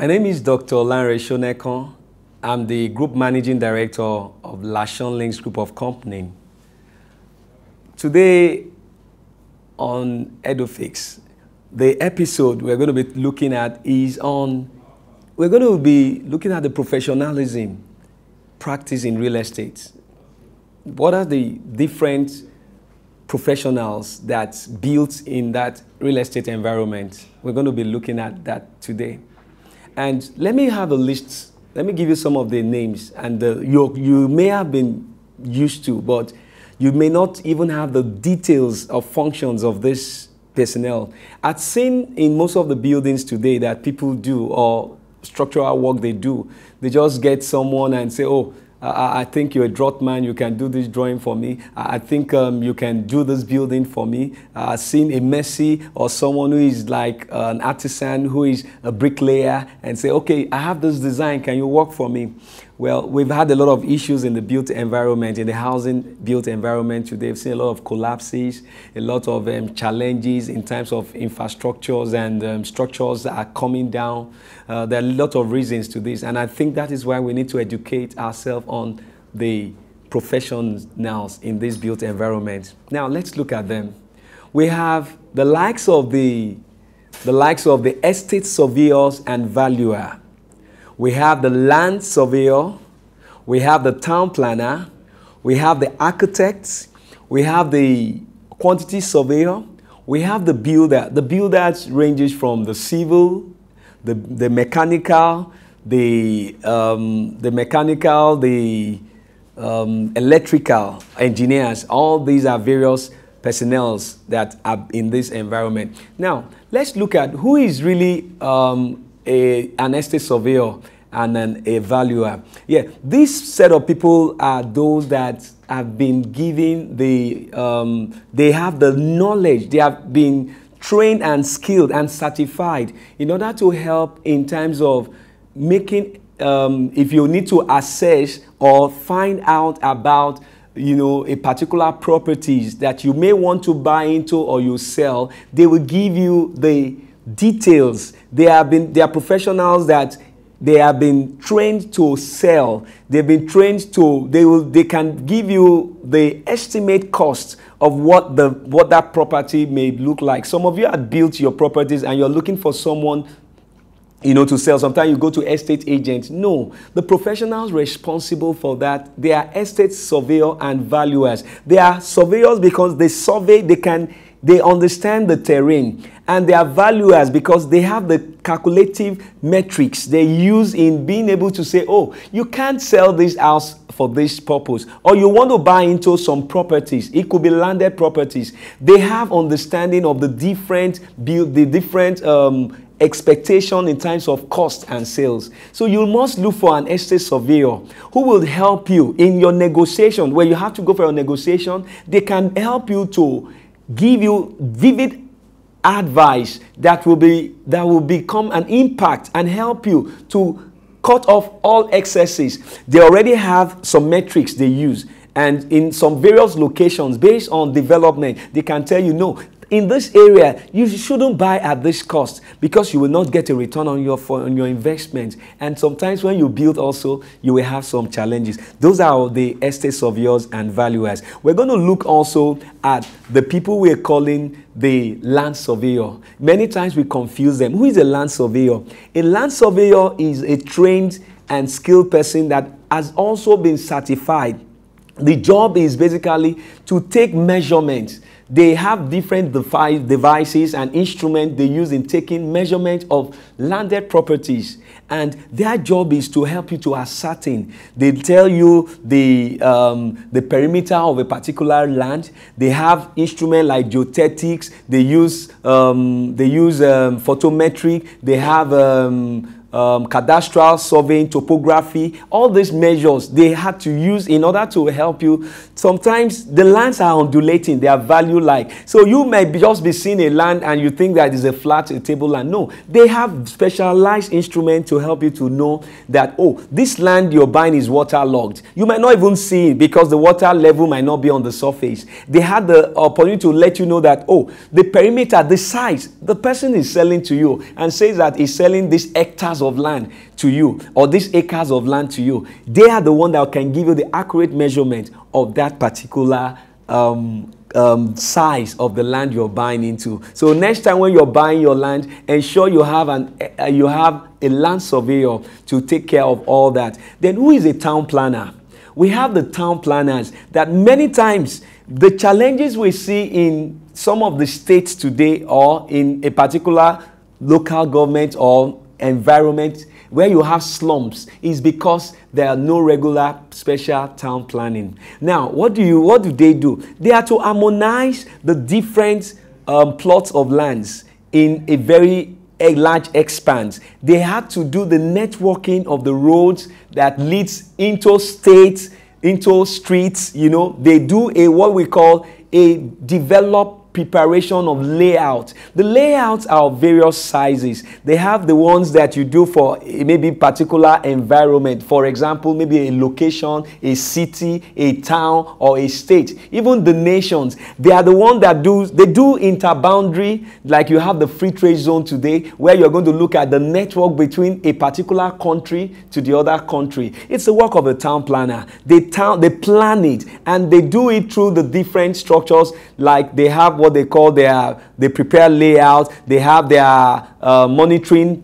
My name is Dr. Lanre Shonekon. I'm the Group Managing Director of Lashon Links Group of Company. Today on EduFix, the episode we're going to be looking at is we're going to be looking at the professionalism practice in real estate. What are the different professionals that's built in that real estate environment? We're going to be looking at that today. And let me have a list. Let me give you some of the names. And you may have been used to, but you may not even have the details of functions of this personnel. I've seen in most of the buildings today that people do, or structural work they do, they just get someone and say, oh, I think you're a draughtman, you can do this drawing for me. I think you can do this building for me. I've seen a Messi or someone who is like an artisan, who is a bricklayer, and say, okay, I have this design, can you work for me? Well, we've had a lot of issues in the built environment, in the housing built environment today. We've seen a lot of collapses, a lot of challenges in terms of infrastructures and structures that are coming down. There are a lot of reasons to this, and I think that is why we need to educate ourselves on the professionals in this built environment. Now, let's look at them. We have the likes of the estate surveyors and valuer. We have the land surveyor, we have the town planner, we have the architects, we have the quantity surveyor, we have the builder. The builder ranges from the civil, the mechanical, the electrical engineers. All these are various personnel that are in this environment. Now, let's look at who is really an estate surveyor and a valuer. Yeah, this set of people are those that have been given they have the knowledge, they have been trained and skilled and certified in order to help in terms of making, if you need to assess or find out about a particular properties that you may want to buy into or you sell, they will give you the details. They are professionals that they have been trained to sell. They've been trained to, they can give you the estimate cost of what that property may look like. Some of you have built your properties and you're looking for someone to sell. Sometimes you go to estate agents. No, the professionals responsible for that, they are estate surveyor and valuers. They are surveyors because they survey, they understand the terrain, and they are valuers because they have the calculative metrics they use in being able to say, oh, you can't sell this house for this purpose, or you want to buy into some properties. It could be landed properties. They have understanding of the different expectation in terms of cost and sales. So you must look for an estate surveyor who will help you in your negotiation. Where you have to go for a negotiation, they can help you to give you vivid advice that will become an impact and help you to cut off all excesses. They already have some metrics they use, and in some various locations based on development, they can tell you, no, in this area, you shouldn't buy at this cost because you will not get a return on your investment. And sometimes when you build also, you will have some challenges. Those are the estate surveyors and valuers. We're going to look also at the people we're calling the land surveyor. Many times we confuse them. Who is a land surveyor? A land surveyor is a trained and skilled person that has also been certified. The job is basically to take measurements. They have different devices and instruments they use in taking measurement of landed properties, and their job is to help you to ascertain. They tell you the perimeter of a particular land. They have instruments like geodetics. They use photometric. They have cadastral surveying, topography. All these measures they had to use in order to help you. Sometimes the lands are undulating, they are value-like. So you may just be seeing a land and you think that is a flat, a table land. No, they have specialized instruments to help you to know that, oh, this land you're buying is waterlogged. You might not even see it because the water level might not be on the surface. They had the opportunity to let you know that, oh, the perimeter, the size, the person is selling to you and says that he's selling this hectares of land to you, or these acres of land to you. They are the one that can give you the accurate measurement of that particular size of the land you're buying into. So next time when you're buying your land, ensure you have a land surveyor to take care of all that. Then who is a town planner? We have the town planners that many times the challenges we see in some of the states today or in a particular local government or environment where you have slums is because there are no regular special town planning. Now, what do they do? They are to harmonize the different plots of lands in a large expanse. They had to do the networking of the roads that leads into states, into streets. They do what we call a developed preparation of layout. The layouts are of various sizes. They have the ones that you do for maybe particular environment. For example, maybe a location, a city, a town, or a state. Even the nations, they are the ones that do interboundary, like you have the free trade zone today, where you're going to look at the network between a particular country to the other country. It's the work of a town planner. They plan it, and they do it through the different structures, like they have what they call they prepare layout, they have their monitoring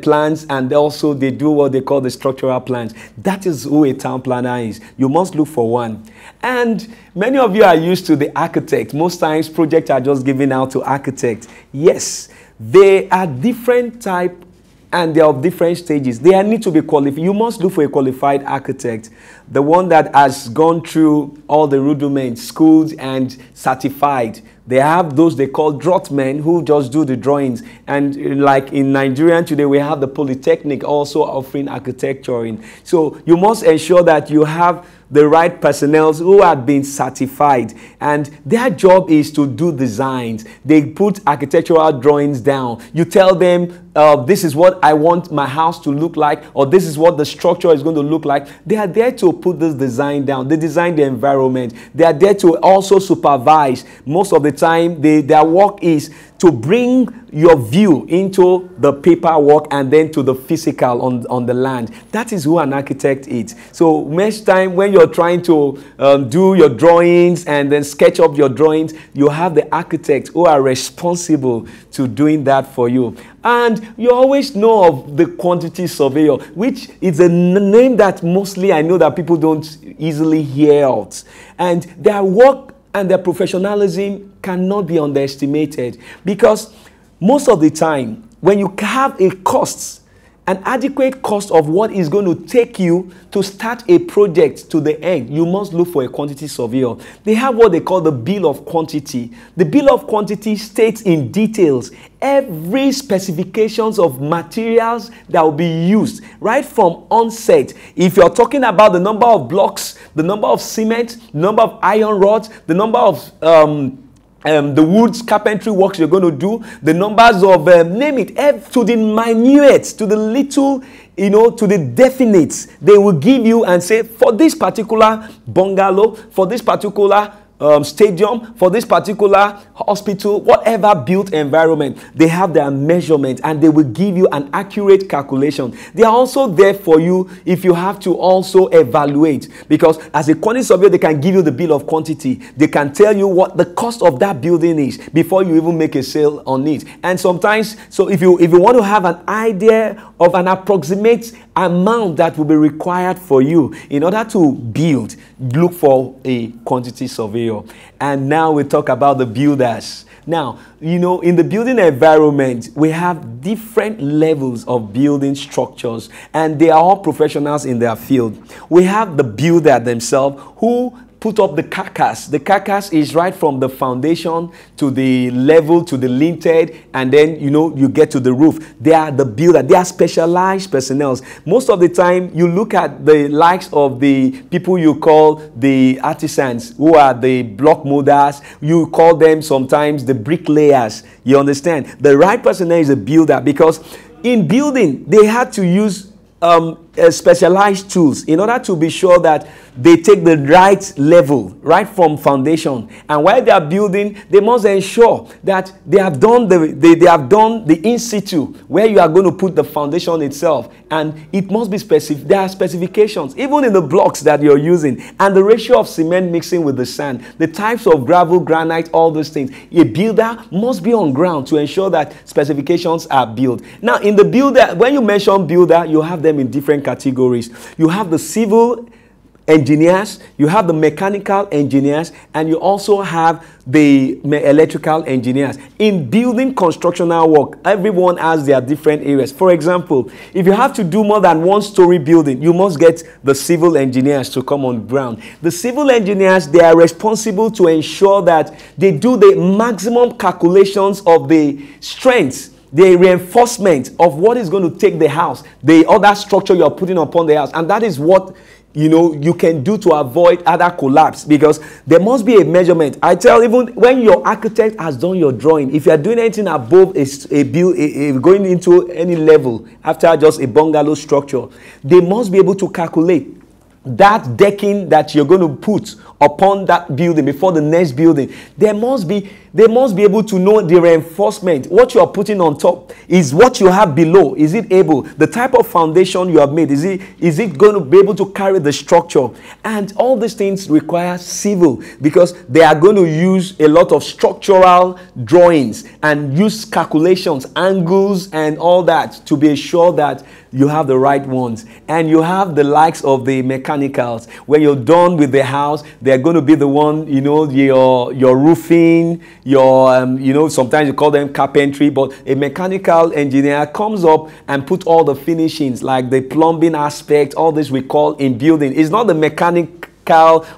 plans, and also they do what they call the structural plans. That is who a town planner is. You must look for one. And many of you are used to the architect. Most times projects are just given out to architects. Yes, they are different type and they are of different stages. They need to be qualified. You must look for a qualified architect, the one that has gone through all the rudiments, schooled and certified. They have those they call draughtsmen who just do the drawings. And like in Nigeria today, we have the Polytechnic also offering architecturing. So you must ensure that you have the right personnel who have been certified, and their job is to do designs. They put architectural drawings down. You tell them, this is what I want my house to look like, or this is what the structure is going to look like. They are there to put this design down. They design the environment. They are there to also supervise. Most of the time, their work is to bring your view into the paperwork and then to the physical on the land. That is who an architect is. So next time when you're trying to do your drawings and then sketch up your drawings, you have the architects who are responsible to doing that for you. And you always know of the quantity surveyor, which is a name that mostly I know that people don't easily hear out. And their work and their professionalism cannot be underestimated, because most of the time when you have a cost, an adequate cost of what is going to take you to start a project to the end, you must look for a quantity surveyor. They have what they call the bill of quantity. The bill of quantity states in details every specifications of materials that will be used right from onset. If you're talking about the number of blocks, the number of cement, the number of iron rods, the number of the woods carpentry works you're going to do, the numbers of name it, to the minute, to the little, to the definites, they will give you and say, for this particular bungalow, for this particular stadium, for this particular hospital, whatever built environment, they have their measurement and they will give you an accurate calculation. They are also there for you if you have to also evaluate, because as a quantity surveyor, they can give you the bill of quantity. They can tell you what the cost of that building is before you even make a sale on it. And sometimes, so if you want to have an idea of an approximate amount that will be required for you in order to build, look for a quantity surveyor. And now we talk about the builders. Now, in the building environment, we have different levels of building structures, and they are all professionals in their field. We have the builder themselves who put up the carcass. The carcass is right from the foundation to the level to the lintel, and then you get to the roof. They are the builder. They are specialized personnel. Most of the time, you look at the likes of the people you call the artisans, who are the block molders. You call them sometimes the bricklayers. You understand? The right personnel is a builder, because in building they had to use specialized tools in order to be sure that they take the right level, right from foundation. And while they are building, they must ensure that they have done the in situ, where you are going to put the foundation itself. And it must be specific. There are specifications, even in the blocks that you're using, and the ratio of cement mixing with the sand, the types of gravel, granite, all those things. A builder must be on ground to ensure that specifications are built. Now, in the builder, when you mention builder, you have them in different categories. You have the civil engineers, you have the mechanical engineers, and you also have the electrical engineers. In building constructional work, everyone has their different areas. For example, if you have to do more than one-story building, you must get the civil engineers to come on ground. The civil engineers, they are responsible to ensure that they do the maximum calculations of the strengths, the reinforcement of what is going to take the house, the other structure you're putting upon the house. And that is what you can do to avoid other collapse, because there must be a measurement. I tell, even when your architect has done your drawing, if you are doing anything above going into any level after just a bungalow structure, they must be able to calculate that decking that you're going to put upon that building before the next building. They must be able to know the reinforcement. What you are putting on top is what you have below. Is it able? The type of foundation you have made, is it going to be able to carry the structure? And all these things require civil, because they are going to use a lot of structural drawings and use calculations, angles, and all that to be sure that you have the right ones. And you have the likes of the mechanicals. When you're done with the house, they're going to be the one, your roofing, sometimes you call them carpentry, but a mechanical engineer comes up and put all the finishings, like the plumbing aspect, all this we call in building. It's not the mechanical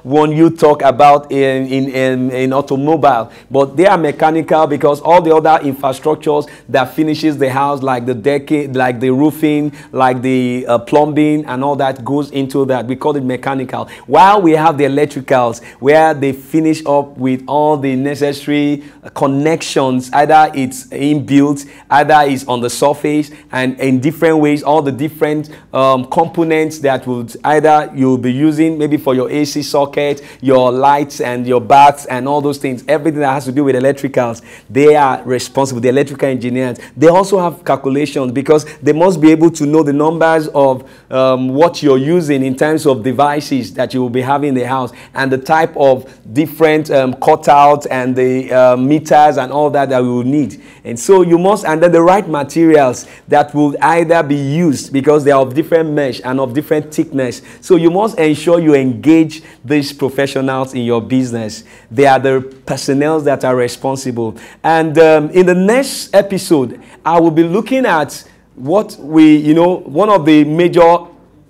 one you talk about in automobile, but they are mechanical, because all the other infrastructures that finishes the house, like the decking, like the roofing, like the plumbing and all that, goes into that. We call it mechanical. While we have the electricals, where they finish up with all the necessary connections, either it's inbuilt, either it's on the surface, and in different ways, all the different components that would either you'll be using maybe for your AC socket, your lights and your baths and all those things, everything that has to do with electricals, they are responsible. The electrical engineers, they also have calculations, because they must be able to know the numbers of what you're using in terms of devices that you will be having in the house, and the type of different cutouts and the meters and all that we will need. And so you must, and then the right materials that will either be used, because they are of different mesh and of different thickness. So you must ensure you engage these professionals in your business. They are the personnel that are responsible. And in the next episode, I will be looking at what one of the major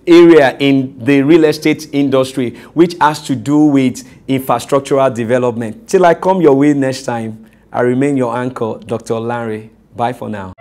area in the real estate industry, which has to do with infrastructural development. Till I come your way next time, I remain your anchor, Dr. Larry. Bye for now.